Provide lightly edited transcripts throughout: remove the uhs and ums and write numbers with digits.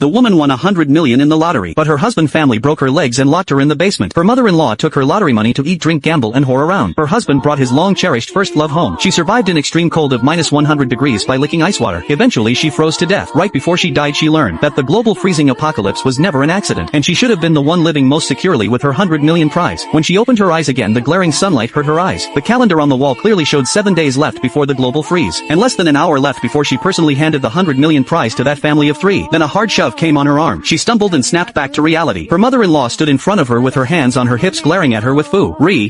The woman won 100 million in the lottery, but her husband family broke her legs and locked her in the basement. Her mother-in-law took her lottery money to eat, drink, gamble and whore around. Her husband brought his long-cherished first love home. She survived an extreme cold of minus 100 degrees by licking ice water. Eventually she froze to death. Right before she died she learned that the global freezing apocalypse was never an accident, and she should have been the one living most securely with her 100 million prize. When she opened her eyes again, the glaring sunlight hurt her eyes. The calendar on the wall clearly showed 7 days left before the global freeze, and less than an hour left before she personally handed the 100 million prize to that family of 3. Then a hard shove came on her arm. She stumbled and snapped back to reality. Her mother-in-law stood in front of her with her hands on her hips glaring at her with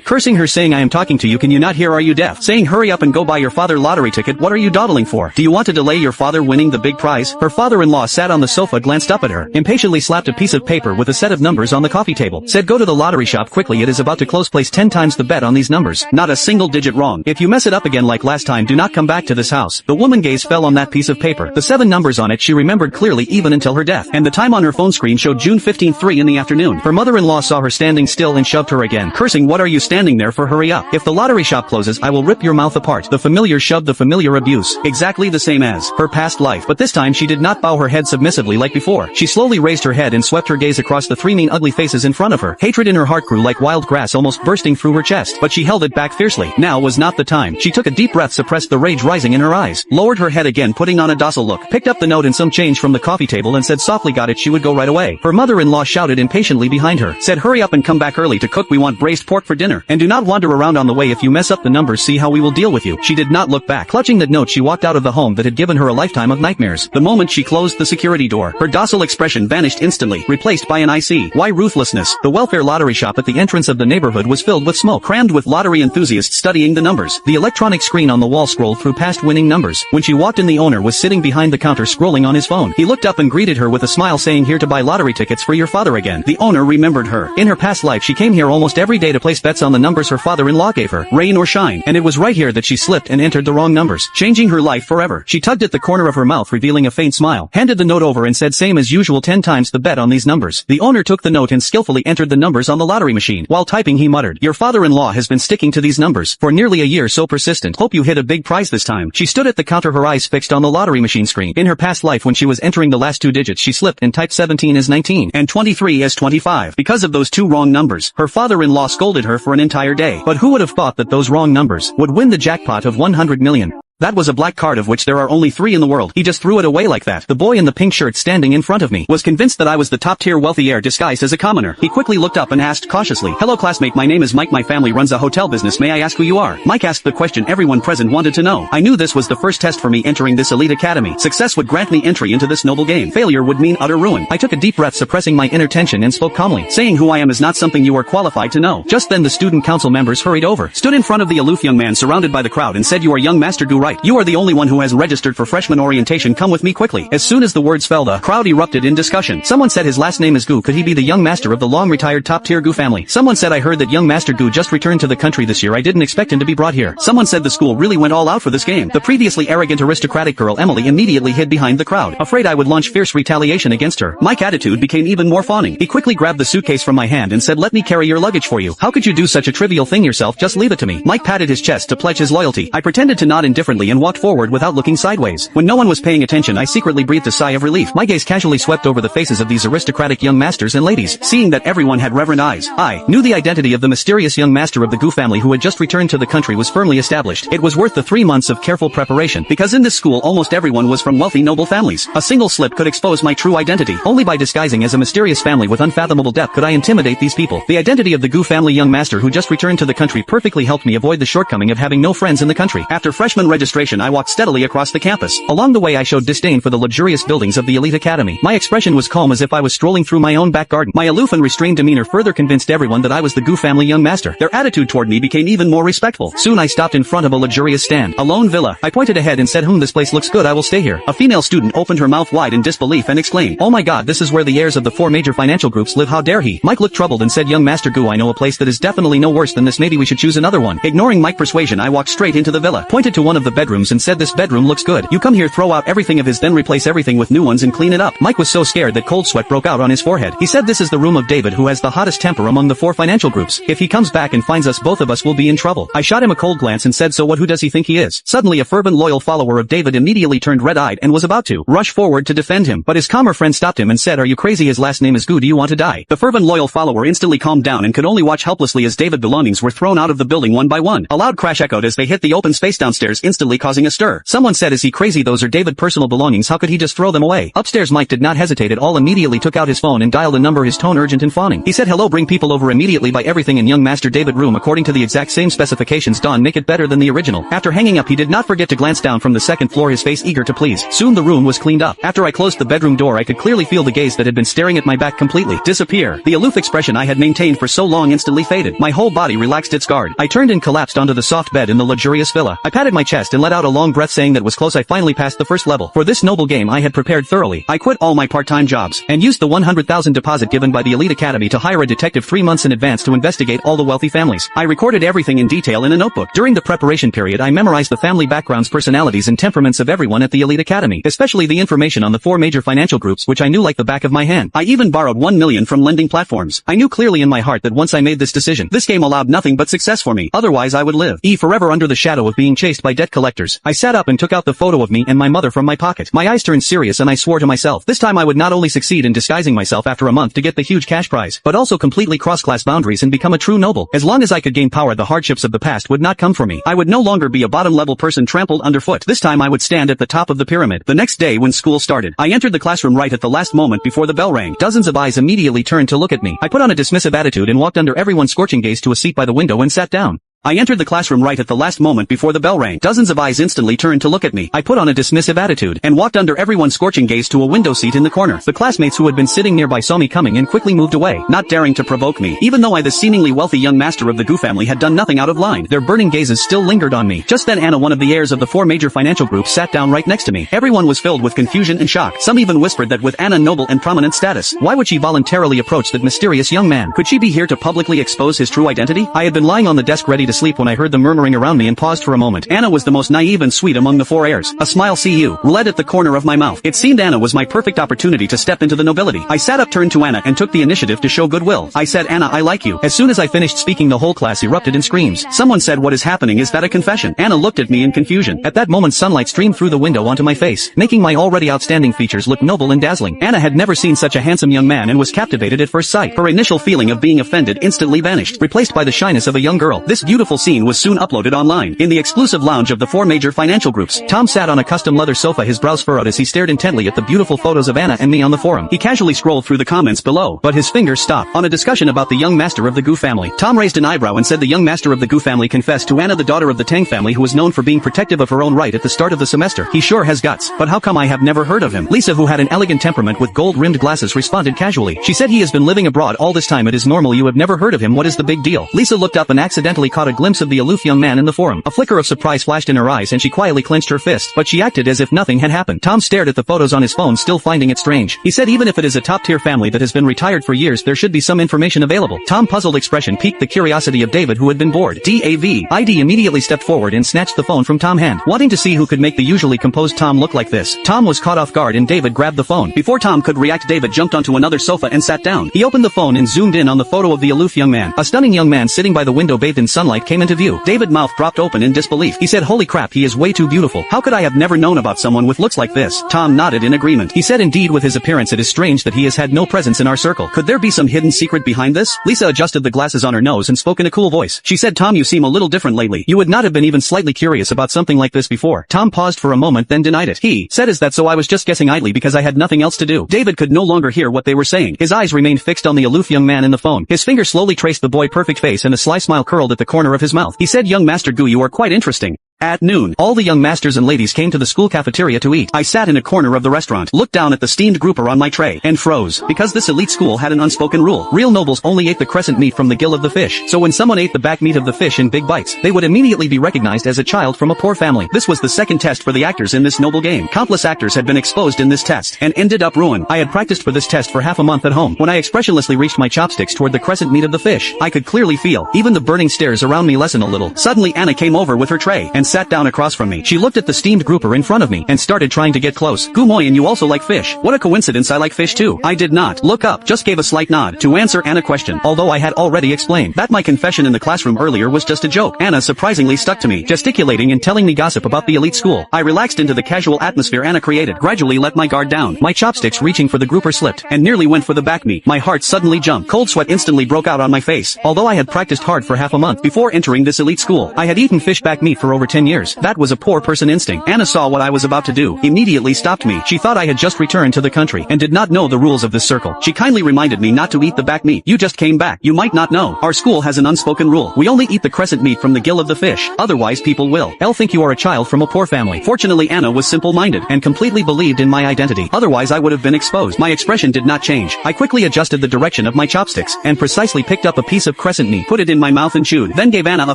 cursing her, saying, "I am talking to you, can you not hear, are you deaf?" Saying, "Hurry up and go buy your father lottery ticket, what are you dawdling for? Do you want to delay your father winning the big prize?" Her father-in-law sat on the sofa, glanced up at her, impatiently slapped a piece of paper with a set of numbers on the coffee table, said, "Go to the lottery shop quickly, it is about to close, place 10 times the bet on these numbers. Not a single digit wrong. If you mess it up again like last time, do not come back to this house." The woman's gaze fell on that piece of paper. The 7 numbers on it she remembered clearly even until her death, and the time on her phone screen showed June 15, 3 in the afternoon. Her mother-in-law saw her standing still and shoved her again, cursing, "What are you standing there for? Hurry up. If the lottery shop closes, I will rip your mouth apart." The familiar shove, the familiar abuse. Exactly the same as her past life, but this time she did not bow her head submissively like before. She slowly raised her head and swept her gaze across the 3 mean ugly faces in front of her. Hatred in her heart grew like wild grass, almost bursting through her chest, but she held it back fiercely. Now was not the time. She took a deep breath, suppressed the rage rising in her eyes, lowered her head again, putting on a docile look, picked up the note and some change from the coffee table and said softly, "Got it," she would go right away. Her mother-in-law shouted impatiently behind her, said, "Hurry up and come back early to cook, we want braised pork for dinner. And do not wander around on the way, if you mess up the numbers, see how we will deal with you." She did not look back. Clutching that note she walked out of the home that had given her a lifetime of nightmares. The moment she closed the security door, her docile expression vanished instantly, replaced by an icy, "Why ruthlessness?" The welfare lottery shop at the entrance of the neighborhood was filled with smoke, crammed with lottery enthusiasts studying the numbers. The electronic screen on the wall scrolled through past winning numbers. When she walked in, the owner was sitting behind the counter scrolling on his phone. He looked up and greeted her with a smile, saying, "Here to buy lottery tickets for your father again." The owner remembered her. In her past life she came here almost every day to place bets on the numbers her father-in-law gave her, rain or shine, and it was right here that she slipped and entered the wrong numbers, changing her life forever. She tugged at the corner of her mouth, revealing a faint smile, handed the note over and said, "Same as usual, 10 times the bet on these numbers." The owner took the note and skillfully entered the numbers on the lottery machine. While typing he muttered, "Your father-in-law has been sticking to these numbers for nearly a year, so persistent. Hope you hit a big prize this time." She stood at the counter, her eyes fixed on the lottery machine screen. In her past life, when she was entering the last 2 digits, she slipped and typed 17 as 19 and 23 as 25. Because of those 2 wrong numbers, her father-in-law scolded her for an entire day. But who would have thought that those wrong numbers would win the jackpot of 100 million? That was a black card of which there are only 3 in the world. He just threw it away like that. The boy in the pink shirt standing in front of me was convinced that I was the top-tier wealthy heir disguised as a commoner. He quickly looked up and asked cautiously, "Hello classmate, my name is Mike, my family runs a hotel business, may I ask who you are?" Mike asked the question everyone present wanted to know. I knew this was the first test for me entering this elite academy. Success would grant me entry into this noble game. Failure would mean utter ruin. I took a deep breath, suppressing my inner tension, and spoke calmly, saying, "Who I am is not something you are qualified to know." Just then the student council members hurried over, stood in front of the aloof young man surrounded by the crowd and said, "You are young Master Gu, right? You are the only one who has registered for freshman orientation, come with me quickly." As soon as the words fell, the crowd erupted in discussion. Someone said his last name is Gu, could he be the young master of the long-retired top-tier Gu family? Someone said, "I heard that young Master Gu just returned to the country this year, I didn't expect him to be brought here." Someone said the school really went all out for this game. The previously arrogant aristocratic girl Emily immediately hid behind the crowd, afraid I would launch fierce retaliation against her. Mike's attitude became even more fawning. He quickly grabbed the suitcase from my hand and said, "Let me carry your luggage for you. How could you do such a trivial thing yourself? Just leave it to me." Mike patted his chest to pledge his loyalty. I pretended to nod indifferently and walked forward without looking sideways. When no one was paying attention, I secretly breathed a sigh of relief. My gaze casually swept over the faces of these aristocratic young masters and ladies. Seeing that everyone had reverent eyes, I knew the identity of the mysterious young master of the Gu family who had just returned to the country was firmly established. It was worth the 3 months of careful preparation, because in this school almost everyone was from wealthy noble families. A single slip could expose my true identity. Only by disguising as a mysterious family with unfathomable depth could I intimidate these people. The identity of the Gu family young master who just returned to the country perfectly helped me avoid the shortcoming of having no friends in the country. After freshman registration, I walked steadily across the campus. Along the way I showed disdain for the luxurious buildings of the elite academy. My expression was calm, as if I was strolling through my own back garden. My aloof and restrained demeanor further convinced everyone that I was the Gu family young master. Their attitude toward me became even more respectful. Soon I stopped in front of a luxurious stand, a lone villa. I pointed ahead and said, "This place looks good, I will stay here." A female student opened her mouth wide in disbelief and exclaimed, "Oh my god, this is where the heirs of the 4 major financial groups live, how dare he?" Mike looked troubled and said, "Young Master Gu, I know a place that is definitely no worse than this, maybe we should choose another one." Ignoring Mike's persuasion, I walked straight into the villa, pointed to one of the bedrooms and said this bedroom looks good. You come here, throw out everything of his, then replace everything with new ones and clean it up. Mike was so scared that cold sweat broke out on his forehead. He said this is the room of David, who has the hottest temper among the 4 financial groups. If he comes back and finds us, both of us will be in trouble. I shot him a cold glance and said, so what, who does he think he is? Suddenly a fervent loyal follower of David immediately turned red-eyed and was about to rush forward to defend him, but his calmer friend stopped him and said, are you crazy? His last name is Gu. Do you want to die? The fervent loyal follower instantly calmed down and could only watch helplessly as David's belongings were thrown out of the building one by one. A loud crash echoed as they hit the open space downstairs, instantly causing a stir. Someone said, is he crazy? Those are David's personal belongings. How could he just throw them away? Upstairs Mike did not hesitate at all, immediately took out his phone and dialed a number, his tone urgent and fawning. He said, hello, bring people over immediately, buy everything in young Master David room according to the exact same specifications, Don, make it better than the original. After hanging up he did not forget to glance down from the second floor, his face eager to please. Soon the room was cleaned up. After I closed the bedroom door I could clearly feel the gaze that had been staring at my back completely disappear. The aloof expression I had maintained for so long instantly faded. My whole body relaxed its guard. I turned and collapsed onto the soft bed in the luxurious villa. I patted my chest and let out a long breath, saying that was close. I finally passed the first level. For this noble game I had prepared thoroughly. I quit all my part-time jobs and used the 100,000 deposit given by the Elite Academy to hire a detective 3 months in advance to investigate all the wealthy families. I recorded everything in detail in a notebook. During the preparation period I memorized the family backgrounds, personalities and temperaments of everyone at the Elite Academy, especially the information on the 4 major financial groups, which I knew like the back of my hand. I even borrowed 1 million from lending platforms. I knew clearly in my heart that once I made this decision, this game allowed nothing but success for me. Otherwise I would live forever under the shadow of being chased by debt collectors. I sat up and took out the photo of me and my mother from my pocket. My eyes turned serious and I swore to myself, this time I would not only succeed in disguising myself after a month to get the huge cash prize, but also completely cross class boundaries and become a true noble. As long as I could gain power, the hardships of the past would not come for me. I would no longer be a bottom level person trampled underfoot. This time I would stand at the top of the pyramid. The next day when school started, I entered the classroom right at the last moment before the bell rang. Dozens of eyes immediately turned to look at me. I put on a dismissive attitude and walked under everyone's scorching gaze to a seat by the window and sat down. I entered the classroom right at the last moment before the bell rang. Dozens of eyes instantly turned to look at me. I put on a dismissive attitude and walked under everyone's scorching gaze to a window seat in the corner. The classmates who had been sitting nearby saw me coming and quickly moved away, not daring to provoke me. Even though I, the seemingly wealthy young master of the Gu family, had done nothing out of line, their burning gazes still lingered on me. Just then Anna, one of the heirs of the 4 major financial groups, sat down right next to me. Everyone was filled with confusion and shock. Some even whispered that with Anna's noble and prominent status, why would she voluntarily approach that mysterious young man? Could she be here to publicly expose his true identity? I had been lying on the desk ready to sleep when I heard the murmuring around me and paused for a moment. Anna was the most naive and sweet among the 4 heirs. A smile led at the corner of my mouth. It seemed Anna was my perfect opportunity to step into the nobility. I sat up, turned to Anna and took the initiative to show goodwill. I said, Anna, I like you. As soon as I finished speaking the whole class erupted in screams. Someone said, what is happening? Is that a confession? Anna looked at me in confusion. At that moment sunlight streamed through the window onto my face, making my already outstanding features look noble and dazzling. Anna had never seen such a handsome young man and was captivated at first sight. Her initial feeling of being offended instantly vanished, replaced by the shyness of a young girl. This beautiful scene was soon uploaded online. In the exclusive lounge of the 4 major financial groups, Tom sat on a custom leather sofa, his brows furrowed as he stared intently at the beautiful photos of Anna and me on the forum. He casually scrolled through the comments below, but his fingers stopped on a discussion about the young master of the Gu family. Tom raised an eyebrow and said the young master of the Gu family confessed to Anna, the daughter of the Tang family, who was known for being protective of her own right at the start of the semester. He sure has guts, but how come I have never heard of him? Lisa, who had an elegant temperament with gold-rimmed glasses, responded casually. She said he has been living abroad all this time. It is normal. You have never heard of him. What is the big deal? Lisa looked up and accidentally caught a glimpse of the aloof young man in the forum. A flicker of surprise flashed in her eyes and she quietly clenched her fist, but she acted as if nothing had happened. Tom stared at the photos on his phone, still finding it strange. He said even if it is a top-tier family that has been retired for years, there should be some information available. Tom's puzzled expression piqued the curiosity of David, who had been bored. D.A.V.I.D. immediately stepped forward and snatched the phone from Tom's hand, wanting to see who could make the usually composed Tom look like this. Tom was caught off guard and David grabbed the phone. Before Tom could react, David jumped onto another sofa and sat down. He opened the phone and zoomed in on the photo of the aloof young man. A stunning young man sitting by the window bathed in sunlight came into view. David's mouth dropped open in disbelief. He said, holy crap, he is way too beautiful. How could I have never known about someone with looks like this? Tom nodded in agreement. He said, indeed, with his appearance it is strange that he has had no presence in our circle. Could there be some hidden secret behind this? Lisa adjusted the glasses on her nose and spoke in a cool voice. She said, Tom, you seem a little different lately. You would not have been even slightly curious about something like this before. Tom paused for a moment then denied it. He said, is that so? I was just guessing idly because I had nothing else to do. David could no longer hear what they were saying. His eyes remained fixed on the aloof young man in the phone. His finger slowly traced the boy's perfect face and a sly smile curled at the corner of his mouth. He said, young Master Gu, you are quite interesting. At noon, all the young masters and ladies came to the school cafeteria to eat. I sat in a corner of the restaurant, looked down at the steamed grouper on my tray, and froze. Because this elite school had an unspoken rule. Real nobles only ate the crescent meat from the gill of the fish. So when someone ate the back meat of the fish in big bites, they would immediately be recognized as a child from a poor family. This was the second test for the actors in this noble game. Countless actors had been exposed in this test, and ended up ruined. I had practiced for this test for half a month at home. When I expressionlessly reached my chopsticks toward the crescent meat of the fish, I could clearly feel even the burning stares around me lessen a little. Suddenly Anna came over with her tray, and sat down across from me. She looked at the steamed grouper in front of me and started trying to get close. Gumoy, and you also like fish. What a coincidence, I like fish too. I did not look up, just gave a slight nod to answer Anna's question, although I had already explained that my confession in the classroom earlier was just a joke. Anna surprisingly stuck to me, gesticulating and telling me gossip about the elite school. I relaxed into the casual atmosphere Anna created, gradually let my guard down. My chopsticks reaching for the grouper slipped, and nearly went for the back meat. My heart suddenly jumped. Cold sweat instantly broke out on my face. Although I had practiced hard for half a month before entering this elite school, I had eaten fish back meat for over 10 years. That was a poor person instinct. Anna saw what I was about to do, immediately stopped me. She thought I had just returned to the country, and did not know the rules of this circle. She kindly reminded me not to eat the back meat. You just came back. You might not know. Our school has an unspoken rule. We only eat the crescent meat from the gill of the fish. Otherwise people will think you are a child from a poor family. Fortunately Anna was simple-minded, and completely believed in my identity. Otherwise I would have been exposed. My expression did not change. I quickly adjusted the direction of my chopsticks, and precisely picked up a piece of crescent meat, put it in my mouth and chewed, then gave Anna a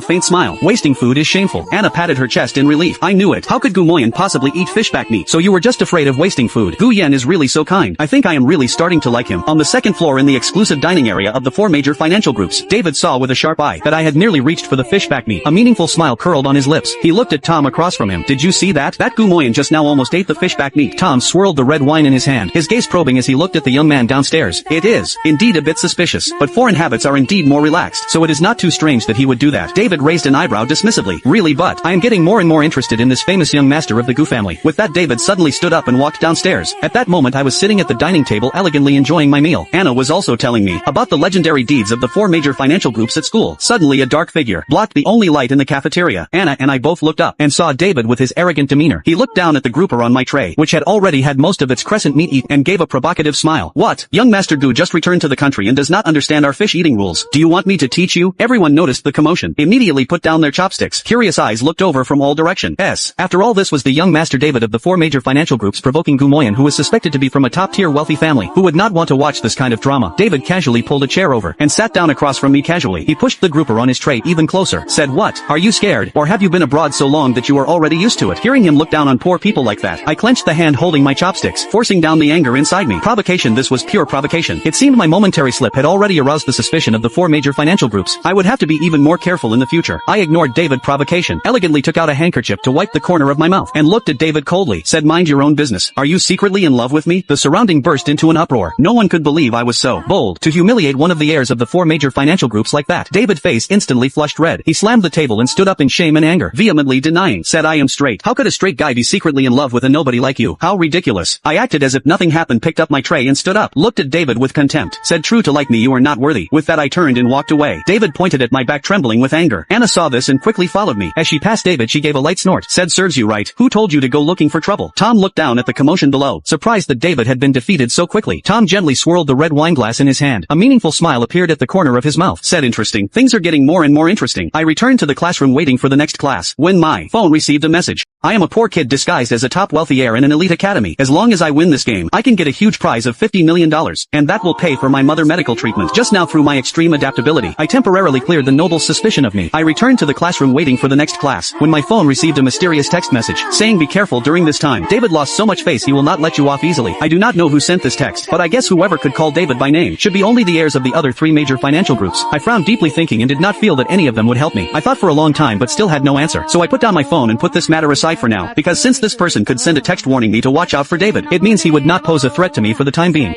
faint smile. Wasting food is shameful. Anna patted her chest in relief. I knew it. How could Gumoyan possibly eat fish back meat? So you were just afraid of wasting food. Gu Yen is really so kind. I think I am really starting to like him. On the second floor in the exclusive dining area of the 4 major financial groups, David saw with a sharp eye that I had nearly reached for the fish back meat. A meaningful smile curled on his lips. He looked at Tom across from him. Did you see that? That Gumoyan just now almost ate the fish back meat. Tom swirled the red wine in his hand, his gaze probing as he looked at the young man downstairs. It is, indeed, a bit suspicious, but foreign habits are indeed more relaxed, so it is not too strange that he would do that. David raised an eyebrow dismissively. Really, but I am getting more and more interested in this famous young master of the Gu family. With that, David suddenly stood up and walked downstairs. At that moment I was sitting at the dining table elegantly enjoying my meal. Anna was also telling me about the legendary deeds of the 4 major financial groups at school. Suddenly a dark figure blocked the only light in the cafeteria. Anna and I both looked up and saw David with his arrogant demeanor. He looked down at the grouper on my tray, which had already had most of its crescent meat eaten, and gave a provocative smile. What? Young Master Gu just returned to the country and does not understand our fish eating rules. Do you want me to teach you? Everyone noticed the commotion, immediately put down their chopsticks. Curious eyes looked over from all directions. After all, this was the young Master David of the 4 major financial groups provoking Gumoyan, who was suspected to be from a top-tier wealthy family, who would not want to watch this kind of drama. David casually pulled a chair over and sat down across from me casually. He pushed the grouper on his tray even closer, said, "What? Are you scared? Or have you been abroad so long that you are already used to it?" Hearing him look down on poor people like that, I clenched the hand holding my chopsticks, forcing down the anger inside me. Provocation, this was pure provocation. It seemed my momentary slip had already aroused the suspicion of the 4 major financial groups. I would have to be even more careful in the future. I ignored David's provocation, elegantly took out a handkerchief to wipe the corner of my mouth, and looked at David coldly, said, "Mind your own business. Are you secretly in love with me?" The surrounding burst into an uproar. No one could believe I was so bold to humiliate one of the heirs of the 4 major financial groups like that. David's face instantly flushed red. He slammed the table and stood up in shame and anger, vehemently denying, said, "I am straight. How could a straight guy be secretly in love with a nobody like you? How ridiculous." I acted as if nothing happened, picked up my tray and stood up, looked at David with contempt, said, "True to like me you are not worthy." With that I turned and walked away. David pointed at my back, trembling with anger. Anna saw this and quickly followed me. As she passed David she gave a light snort, said, "Serves you right. Who told you to go looking for trouble?" Tom looked down at the commotion below, surprised that David had been defeated so quickly. Tom gently swirled the red wine glass in his hand. A meaningful smile appeared at the corner of his mouth, said, "Interesting. Things are getting more and more interesting." I returned to the classroom waiting for the next class, when my phone received a message. "I am a poor kid disguised as a top wealthy heir in an elite academy. As long as I win this game, I can get a huge prize of $50 million, and that will pay for my mother medical treatment. Just now through my extreme adaptability, I temporarily cleared the noble's suspicion of me." I returned to the classroom waiting for the next class, when my phone received a mysterious text message, saying, "Be careful during this time. David lost so much face he will not let you off easily." I do not know who sent this text, but I guess whoever could call David by name should be only the heirs of the other 3 major financial groups. I frowned deeply, thinking and did not feel that any of them would help me. I thought for a long time but still had no answer, so I put down my phone and put this matter aside for now, because since this person could send a text warning me to watch out for David, it means he would not pose a threat to me for the time being.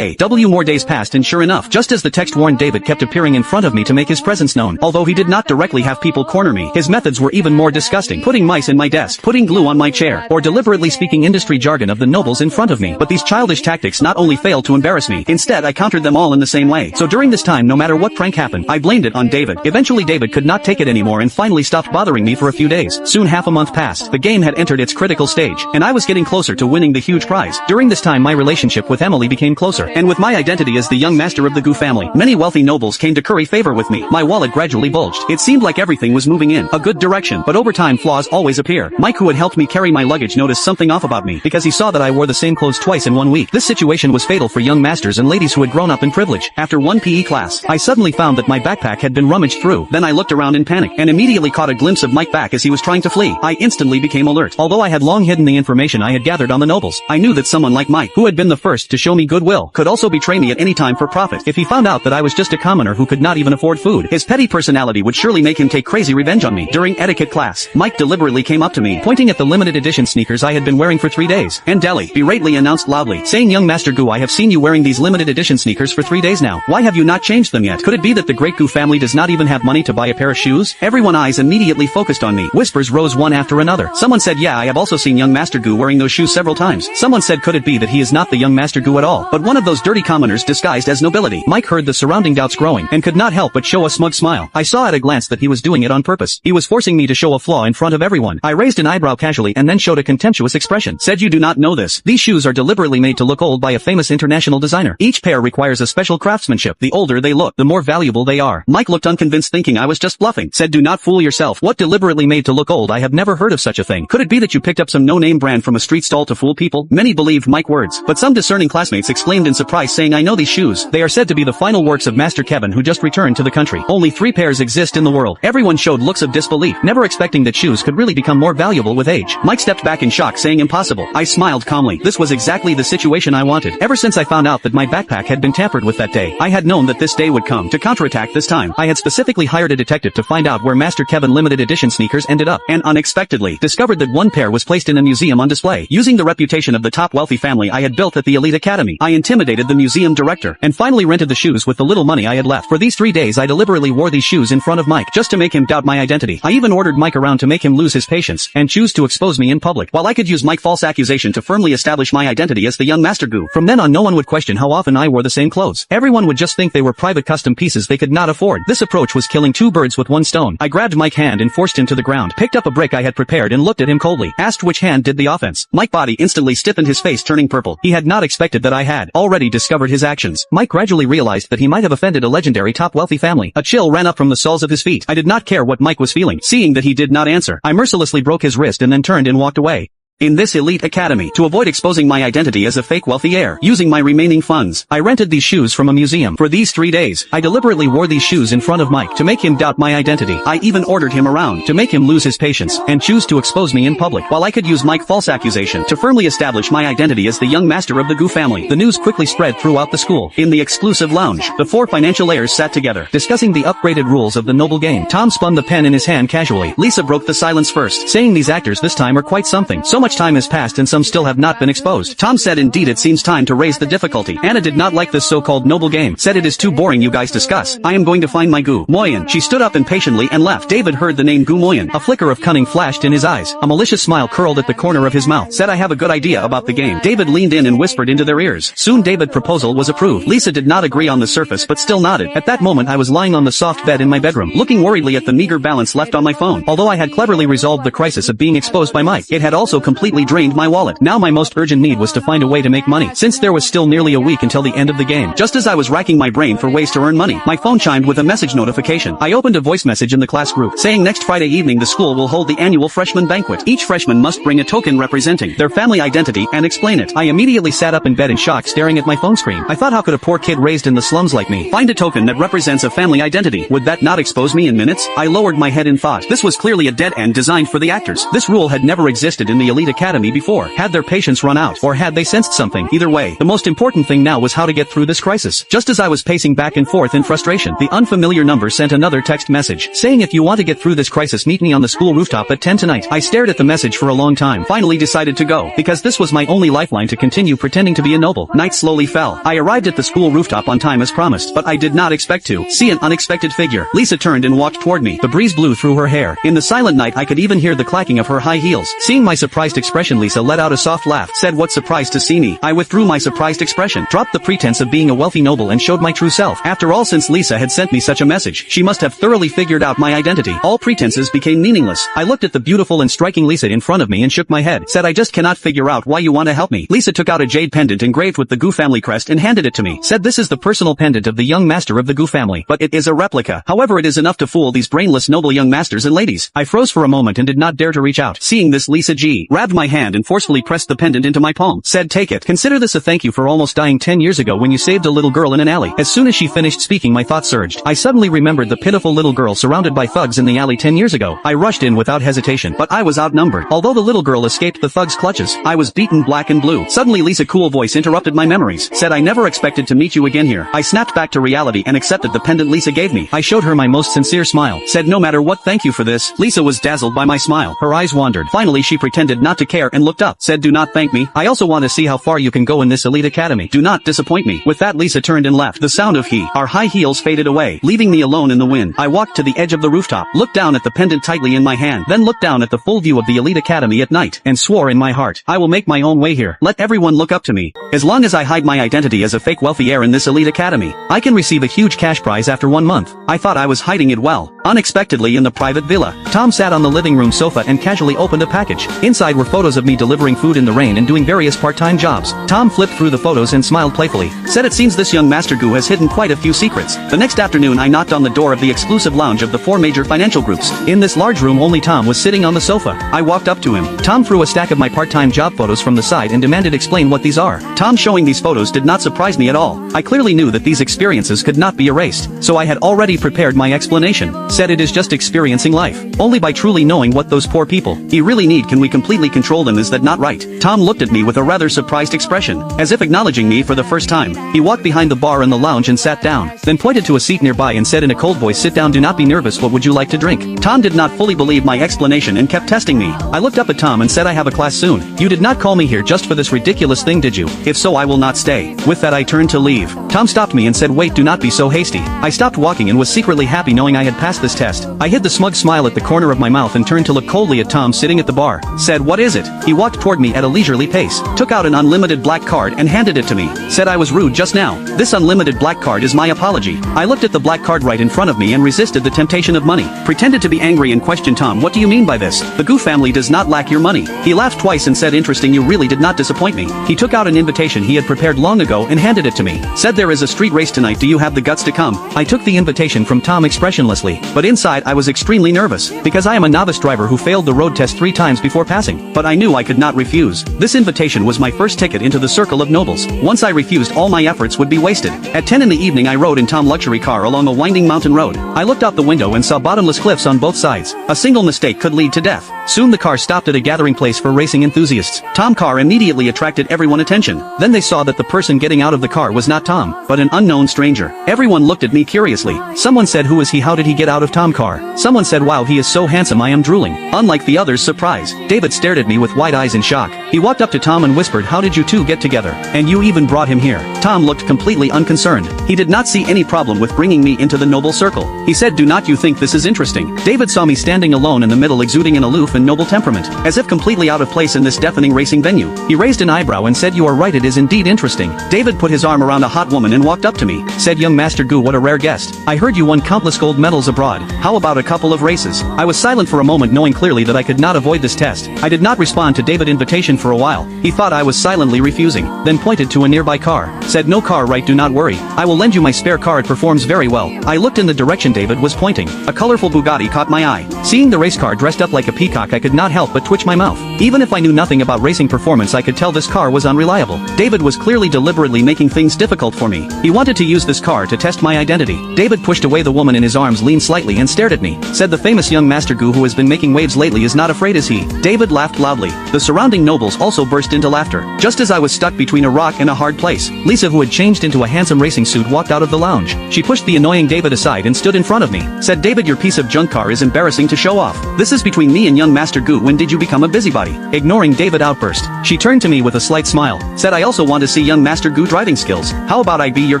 More days passed, and sure enough, just as the text warned, David kept appearing in front of me to make his presence known. Although he did not directly have people corner me, his methods were even more disgusting, putting mice in my desk, putting glue on my chair, or deliberately speaking industry jargon of the nobles in front of me. But these childish tactics not only failed to embarrass me, instead I countered them all in the same way. So during this time, no matter what prank happened, I blamed it on David. Eventually David could not take it anymore and finally stopped bothering me for a few days. Soon half a month passed. The game had entered its critical stage, and I was getting closer to winning the huge prize. During this time my relationship with Emily became closer, and with my identity as the young master of the Gu family, many wealthy nobles came to curry favor with me. My wallet gradually bulged. It seemed like everything was moving in a good direction, but over time flaws always appear. Mike, who had helped me carry my luggage, noticed something off about me, because he saw that I wore the same clothes twice in 1 week. This situation was fatal for young masters and ladies who had grown up in privilege. After one PE class, I suddenly found that my backpack had been rummaged through. Then I looked around in panic, and immediately caught a glimpse of Mike back as he was trying to flee. I instantly became became alert. Although I had long hidden the information I had gathered on the nobles, I knew that someone like Mike, who had been the first to show me goodwill, could also betray me at any time for profit. If he found out that I was just a commoner who could not even afford food, his petty personality would surely make him take crazy revenge on me. During etiquette class, Mike deliberately came up to me, pointing at the limited edition sneakers I had been wearing for 3 days, and Deli berately announced loudly, saying, "Young Master Gu, I have seen you wearing these limited edition sneakers for 3 days now. Why have you not changed them yet? Could it be that the great Gu family does not even have money to buy a pair of shoes?" Everyone's eyes immediately focused on me. Whispers rose one after another. Someone said, "Yeah, I have also seen young Master Gu wearing those shoes several times." Someone said, "Could it be that he is not the young Master Gu at all, but one of those dirty commoners disguised as nobility?" Mike heard the surrounding doubts growing, and could not help but show a smug smile. I saw at a glance that he was doing it on purpose. He was forcing me to show a flaw in front of everyone. I raised an eyebrow casually and then showed a contemptuous expression. Said, "You do not know this. These shoes are deliberately made to look old by a famous international designer. Each pair requires a special craftsmanship. The older they look, the more valuable they are." Mike looked unconvinced, thinking I was just bluffing. Said, "Do not fool yourself. What deliberately made to look old? I have never heard of such a thing. Could it be that you picked up some no-name brand from a street stall to fool people?" Many believed Mike's words, but some discerning classmates exclaimed in surprise, saying, "I know these shoes. They are said to be the final works of Master Kevin, who just returned to the country. Only 3 pairs exist in the world." Everyone showed looks of disbelief, never expecting that shoes could really become more valuable with age. Mike stepped back in shock, saying, "Impossible." I smiled calmly. This was exactly the situation I wanted. Ever since I found out that my backpack had been tampered with that day, I had known that this day would come. To counterattack this time, I had specifically hired a detective to find out where Master Kevin limited edition sneakers ended up, and unexpectedly discovered that one pair was placed in a museum on display. Using the reputation of the top wealthy family I had built at the elite academy, I intimidated the museum director, and finally rented the shoes with the little money I had left. For these 3 days I deliberately wore these shoes in front of Mike, just to make him doubt my identity. I even ordered Mike around to make him lose his patience, and choose to expose me in public, while I could use Mike's false accusation to firmly establish my identity as the young Master Gu. From then on, no one would question how often I wore the same clothes. Everyone would just think they were private custom pieces they could not afford. This approach was killing 2 birds with 1 stone. I grabbed Mike's hand and forced him to the ground, picked up a brick I had prepared and looked at him coldly, asked which hand did the offense. Mike's body instantly stiffened, his face turning purple. He had not expected that I had already discovered his actions. Mike gradually realized that he might have offended a legendary top wealthy family. A chill ran up from the soles of his feet. I did not care what Mike was feeling. Seeing that he did not answer, I mercilessly broke his wrist and then turned and walked away. In this elite academy, to avoid exposing my identity as a fake wealthy heir, using my remaining funds, I rented these shoes from a museum. For these 3 days, I deliberately wore these shoes in front of Mike to make him doubt my identity. I even ordered him around to make him lose his patience and choose to expose me in public, while I could use Mike's false accusation to firmly establish my identity as the young master of the Gu family. The news quickly spread throughout the school. In the exclusive lounge, the 4 financial heirs sat together, discussing the upgraded rules of the noble game. Tom spun the pen in his hand casually. Lisa broke the silence first, saying, "These actors this time are quite something. So much time has passed and some still have not been exposed." Tom said, "Indeed, it seems time to raise the difficulty." Anna did not like this so-called noble game. Said, "It is too boring, you guys discuss. I am going to find my Gu Moyen." She stood up impatiently and left. David heard the name Gu Moyen. A flicker of cunning flashed in his eyes. A malicious smile curled at the corner of his mouth. Said, "I have a good idea about the game." David leaned in and whispered into their ears. Soon David's proposal was approved. Lisa did not agree on the surface but still nodded. At that moment I was lying on the soft bed in my bedroom, looking worriedly at the meager balance left on my phone. Although I had cleverly resolved the crisis of being exposed by Mike, it had also completely drained my wallet. Now my most urgent need was to find a way to make money, since there was still nearly a week until the end of the game. Just as I was racking my brain for ways to earn money, my phone chimed with a message notification. I opened a voice message in the class group, saying next Friday evening the school will hold the annual freshman banquet. Each freshman must bring a token representing their family identity and explain it. I immediately sat up in bed in shock, staring at my phone screen. I thought, how could a poor kid raised in the slums like me find a token that represents a family identity? Would that not expose me in minutes? I lowered my head in thought. This was clearly a dead end designed for the actors. This rule had never existed in the elite academy before. Had their patience run out, or had they sensed something? Either way, the most important thing now was how to get through this crisis. Just as I was pacing back and forth in frustration, the unfamiliar number sent another text message, saying, "If you want to get through this crisis, meet me on the school rooftop at 10 tonight." I stared at the message for a long time, finally decided to go, because this was my only lifeline to continue pretending to be a noble. Night slowly fell. I arrived at the school rooftop on time as promised, but I did not expect to see an unexpected figure. Lisa turned and walked toward me. The breeze blew through her hair. In the silent night I could even hear the clacking of her high heels. Seeing my surprised expression, Lisa let out a soft laugh, said, "What surprised to see me?" I withdrew my surprised expression, dropped the pretense of being a wealthy noble and showed my true self. After all, since Lisa had sent me such a message, she must have thoroughly figured out my identity. All pretenses became meaningless. I looked at the beautiful and striking Lisa in front of me and shook my head, said, "I just cannot figure out why you want to help me." Lisa took out a jade pendant engraved with the Gu family crest and handed it to me, said, "This is the personal pendant of the young master of the Gu family, but it is a replica. However, it is enough to fool these brainless noble young masters and ladies." I froze for a moment and did not dare to reach out. Seeing this, Lisa G. grabbed my hand and forcefully pressed the pendant into my palm. Said, take it. Consider this a thank you for almost dying 10 years ago when you saved a little girl in an alley. As soon as she finished speaking, my thoughts surged. I suddenly remembered the pitiful little girl surrounded by thugs in the alley 10 years ago. I rushed in without hesitation, but I was outnumbered. Although the little girl escaped the thugs' clutches, I was beaten black and blue. Suddenly Lisa's cool voice interrupted my memories. Said, I never expected to meet you again here. I snapped back to reality and accepted the pendant Lisa gave me. I showed her my most sincere smile. Said, no matter what, thank you for this. Lisa was dazzled by my smile. Her eyes wandered. Finally she pretended not to care and looked up. Said, do not thank me. I also want to see how far you can go in this elite academy. Do not disappoint me. With that Lisa turned and left. The sound of our high heels faded away, leaving me alone in the wind. I walked to the edge of the rooftop, looked down at the pendant tightly in my hand, then looked down at the full view of the elite academy at night, and swore in my heart, I will make my own way here. Let everyone look up to me. As long as I hide my identity as a fake wealthy heir in this elite academy, I can receive a huge cash prize after 1 month. I thought I was hiding it well. Unexpectedly in the private villa, Tom sat on the living room sofa and casually opened a package. Inside were photos of me delivering food in the rain and doing various part-time jobs. Tom flipped through the photos and smiled playfully. Said, it seems this young Master Gu has hidden quite a few secrets. The next afternoon I knocked on the door of the exclusive lounge of the 4 major financial groups. In this large room only Tom was sitting on the sofa. I walked up to him. Tom threw a stack of my part-time job photos from the side and demanded explain what these are. Tom showing these photos did not surprise me at all. I clearly knew that these experiences could not be erased, so I had already prepared my explanation. Said, it is just experiencing life. Only by truly knowing what those poor people really need can we completely control them. Is that not right? Tom looked at me with a rather surprised expression, as if acknowledging me for the first time. He walked behind the bar in the lounge and sat down, then pointed to a seat nearby and said in a cold voice, sit down, do not be nervous, what would you like to drink? Tom did not fully believe my explanation and kept testing me. I looked up at Tom and said, I have a class soon. You did not call me here just for this ridiculous thing, did you? If so, I will not stay. With that I turned to leave. Tom stopped me and said, wait, do not be so hasty. I stopped walking and was secretly happy knowing I had passed this test. I hid the smug smile at the corner of my mouth and turned to look coldly at Tom sitting at the bar. Said, what is it? He walked toward me at a leisurely pace, took out an unlimited black card and handed it to me. Said, I was rude just now. This unlimited black card is my apology. I looked at the black card right in front of me and resisted the temptation of money. Pretended to be angry and questioned Tom, what do you mean by this? The Gu family does not lack your money. He laughed twice and said, interesting, you really did not disappoint me. He took out an invitation he had prepared long ago and handed it to me. Said, there is a street race tonight, do you have the guts to come? I took the invitation from Tom expressionlessly, but inside I was extremely nervous, because I am a novice driver who failed the road test 3 times before passing. But I knew I could not refuse. This invitation was my first ticket into the circle of nobles. Once I refused, all my efforts would be wasted. At 10 in the evening I rode in Tom's luxury car along a winding mountain road. I looked out the window and saw bottomless cliffs on both sides. A single mistake could lead to death. Soon the car stopped at a gathering place for racing enthusiasts. Tom's car immediately attracted everyone's attention. Then they saw that the person getting out of the car was not Tom, but an unknown stranger. Everyone looked at me curiously. Someone said, who is he? How did he get out of Tom's car? Someone said, wow, he is so handsome, I am drooling. Unlike the others' surprise, David stared at me with wide eyes in shock. He walked up to Tom and whispered, how did you two get together? And you even brought him here. Tom looked completely unconcerned. He did not see any problem with bringing me into the noble circle. He said, do not you think this is interesting? David saw me standing alone in the middle, exuding an aloof and noble temperament, as if completely out of place in this deafening racing venue. He raised an eyebrow and said, you are right, it is indeed interesting. David put his arm around a hot woman and walked up to me. Said, young Master Gu, what a rare guest. I heard you won countless gold medals abroad. How about a couple of races? I was silent for a moment, knowing clearly that I could not avoid this test. I did not respond to David's invitation for a while. He thought I was silently refusing, then pointed to a nearby car. Said, no car, right, do not worry. I will lend you my spare car, it performs very well. I looked in the direction David was pointing. A colorful Bugatti caught my eye. Seeing the race car dressed up like a peacock, I could not help but twitch my mouth. Even if I knew nothing about racing performance, I could tell this car was unreliable. David was clearly deliberately making things difficult for me. He wanted to use this car to test my identity. David pushed away the woman in his arms, leaned slightly and stared at me. Said, the famous young Master Gu who has been making waves lately is not afraid, is he? David laughed loudly. The surrounding nobles also burst into laughter. Just as I was stuck between a rock and a hard place, Lisa, who had changed into a handsome racing suit, walked out of the lounge. She pushed the annoying David aside and stood in front of me. Said, David, your piece of junk car is embarrassing to show off. This is between me and young Master Gu. When did you become a busybody? Ignoring David outburst, she turned to me with a slight smile. Said, I also want to see young Master Gu driving skills. How about I be your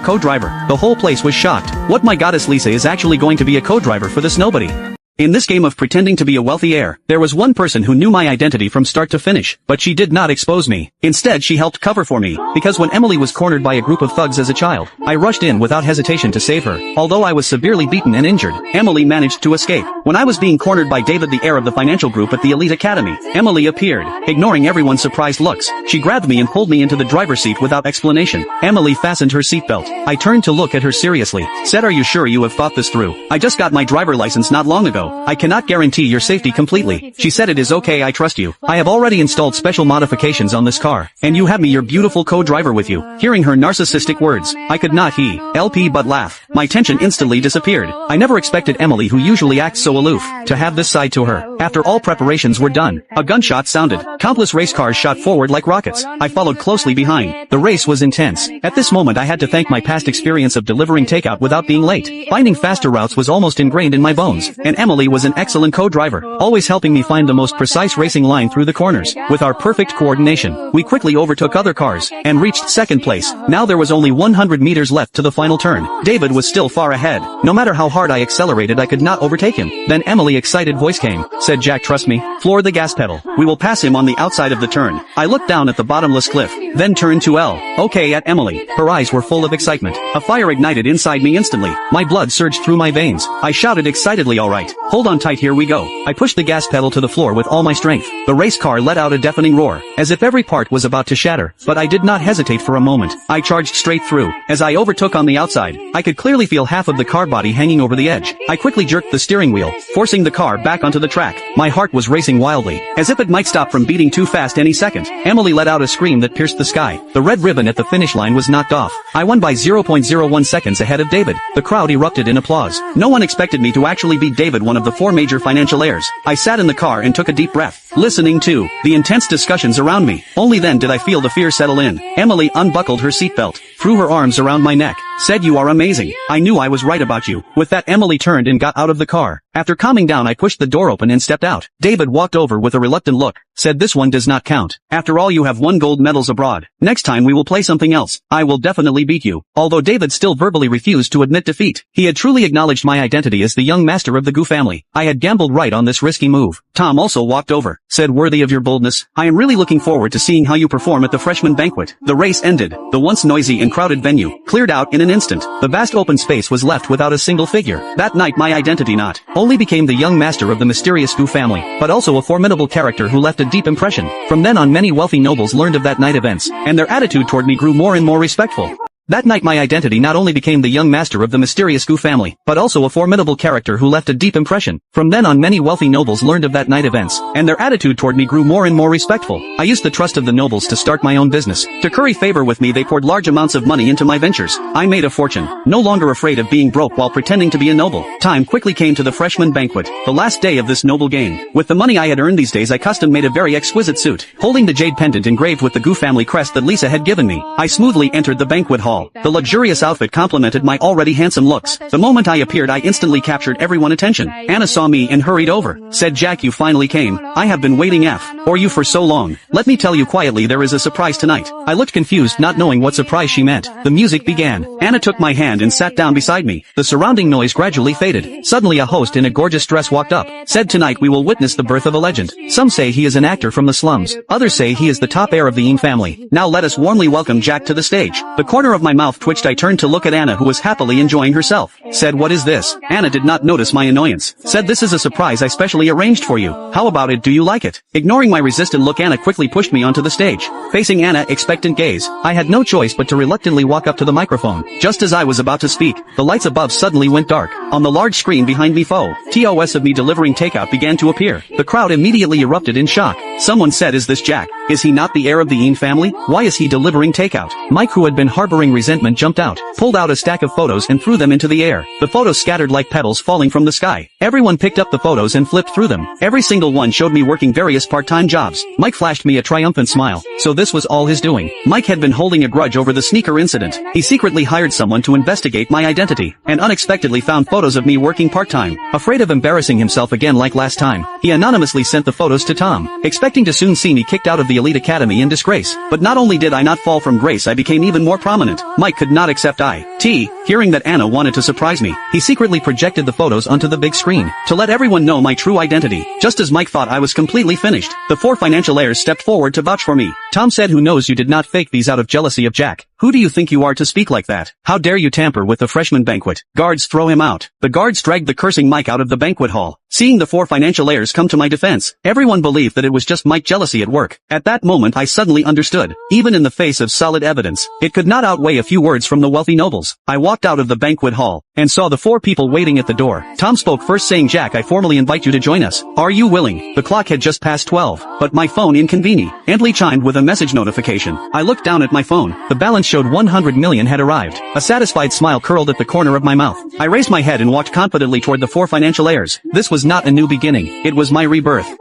co-driver? The whole place was shocked. What, my goddess, Lisa is actually going to be a co-driver for this nobody? In this game of pretending to be a wealthy heir, there was one person who knew my identity from start to finish, but she did not expose me. Instead, she helped cover for me, because when Emily was cornered by a group of thugs as a child, I rushed in without hesitation to save her. Although I was severely beaten and injured, Emily managed to escape. When I was being cornered by David, the heir of the financial group at the elite academy, Emily appeared. Ignoring everyone's surprised looks, she grabbed me and pulled me into the driver's seat without explanation. Emily fastened her seatbelt. I turned to look at her seriously. Said, are you sure you have thought this through? I just got my driver license not long ago. though. I cannot guarantee your safety completely. She said it is okay, I trust you. I have already installed special modifications on this car. And you have me your beautiful co-driver with you. Hearing her narcissistic words, I could not help but laugh. My tension instantly disappeared. I never expected Emily, who usually acts so aloof, to have this side to her. After all preparations were done, a gunshot sounded. Countless race cars shot forward like rockets. I followed closely behind. The race was intense. At this moment I had to thank my past experience of delivering takeout without being late. Finding faster routes was almost ingrained in my bones. And Emily was an excellent co-driver, always helping me find the most precise racing line through the corners. With our perfect coordination, we quickly overtook other cars, and reached second place. Now there was only 100 meters left to the final turn. David was still far ahead. No matter how hard I accelerated, I could not overtake him. Then Emily's excited voice came. Said Jack, trust me. Floor the gas pedal. We will pass him on the outside of the turn. I looked down at the bottomless cliff, then turned to okay at Emily. Her eyes were full of excitement. A fire ignited inside me instantly. My blood surged through my veins. I shouted excitedly, all right. Hold on tight, here we go. I pushed the gas pedal to the floor with all my strength. The race car let out a deafening roar, as if every part was about to shatter. But I did not hesitate for a moment. I charged straight through. As I overtook on the outside, I could clearly feel half of the car body hanging over the edge. I quickly jerked the steering wheel, forcing the car back onto the track. My heart was racing wildly, as if it might stop from beating too fast any second. Emily let out a scream that pierced the sky. The red ribbon at the finish line was knocked off. I won by 0.01 seconds ahead of David. The crowd erupted in applause. No one expected me to actually beat David, one of the 4 major financial heirs. I sat in the car and took a deep breath, listening to the intense discussions around me. Only then did I feel the fear settle in. Emily unbuckled her seatbelt, threw her arms around my neck, said, "You are amazing. I knew I was right about you." With that, Emily turned and got out of the car. After calming down, I pushed the door open and stepped out. David walked over with a reluctant look, said, "This one does not count. After all, you have won gold medals abroad. Next time we will play something else. I will definitely beat you." Although David still verbally refused to admit defeat, he had truly acknowledged my identity as the young master of the Gu family. I had gambled right on this risky move. Tom also walked over, said, "Worthy of your boldness. I am really looking forward to seeing how you perform at the freshman banquet." The race ended. The once noisy and crowded venue cleared out in an instant. The vast open space was left without a single figure. That night my identity not only became the young master of the mysterious Gu family, but also a formidable character who left a deep impression. From then on, many wealthy nobles learned of that night events, and their attitude toward me grew more and more respectful. That night my identity not only became the young master of the mysterious Gu family, but also a formidable character who left a deep impression. From then on, many wealthy nobles learned of that night events, and their attitude toward me grew more and more respectful. I used the trust of the nobles to start my own business. To curry favor with me, they poured large amounts of money into my ventures. I made a fortune, no longer afraid of being broke while pretending to be a noble. Time quickly came to the freshman banquet, the last day of this noble game. With the money I had earned these days, I custom made a very exquisite suit, holding the jade pendant engraved with the Gu family crest that Lisa had given me. I smoothly entered the banquet hall. The luxurious outfit complemented my already handsome looks. The moment I appeared, I instantly captured everyone's attention. Anna saw me and hurried over. Said, "Jack, you finally came. I have been waiting for you for so long. Let me tell you quietly, there is a surprise tonight." I looked confused, not knowing what surprise she meant. The music began. Anna took my hand and sat down beside me. The surrounding noise gradually faded. Suddenly a host in a gorgeous dress walked up. Said, "Tonight we will witness the birth of a legend. Some say he is an actor from the slums. Others say he is the top heir of the Ying family. Now let us warmly welcome Jack to the stage." The corner of my mouth twitched. I turned to look at Anna, who was happily enjoying herself. Said, "What is this?" Anna did not notice my annoyance. Said, "This is a surprise I specially arranged for you. How about it? Do you like it?" Ignoring my resistant look, Anna quickly pushed me onto the stage. Facing Anna's expectant gaze, I had no choice but to reluctantly walk up to the microphone. Just as I was about to speak, the lights above suddenly went dark. On the large screen behind me, photos of me delivering takeout began to appear. The crowd immediately erupted in shock. Someone said, "Is this Jack? Is he not the heir of the Ying family? Why is he delivering takeout?" Mike, who had been harboring resentment, jumped out, pulled out a stack of photos and threw them into the air. The photos scattered like petals falling from the sky. Everyone picked up the photos and flipped through them. Every single one showed me working various part-time jobs. Mike flashed me a triumphant smile. So this was all his doing. Mike had been holding a grudge over the sneaker incident. He secretly hired someone to investigate my identity, and unexpectedly found photos of me working part-time. Afraid of embarrassing himself again like last time, he anonymously sent the photos to Tom, expecting to soon see me kicked out of the elite academy in disgrace. But not only did I not fall from grace, I became even more prominent. Mike could not accept hearing that Anna wanted to surprise me. He secretly projected the photos onto the big screen, to let everyone know my true identity. Just as Mike thought I was completely finished, the 4 financial heirs stepped forward to vouch for me. Tom said, "Who knows, you did not fake these out of jealousy of Jack. Who do you think you are to speak like that? How dare you tamper with the freshman banquet? Guards, throw him out." The guards dragged the cursing Mike out of the banquet hall. Seeing the 4 financial heirs come to my defense, everyone believed that it was just Mike jealousy at work. At that moment I suddenly understood. Even in the face of solid evidence, it could not outweigh a few words from the wealthy nobles. house. I walked out of the banquet hall, and saw the 4 people waiting at the door. Tom spoke first, saying, "Jack, I formally invite you to join us. Are you willing?" The clock had just passed 12, but my phone inconveniently chimed with a message notification. I looked down at my phone. The balance showed 100 million had arrived. A satisfied smile curled at the corner of my mouth. I raised my head and walked confidently toward the 4 financial heirs. This was not a new beginning. It was my rebirth.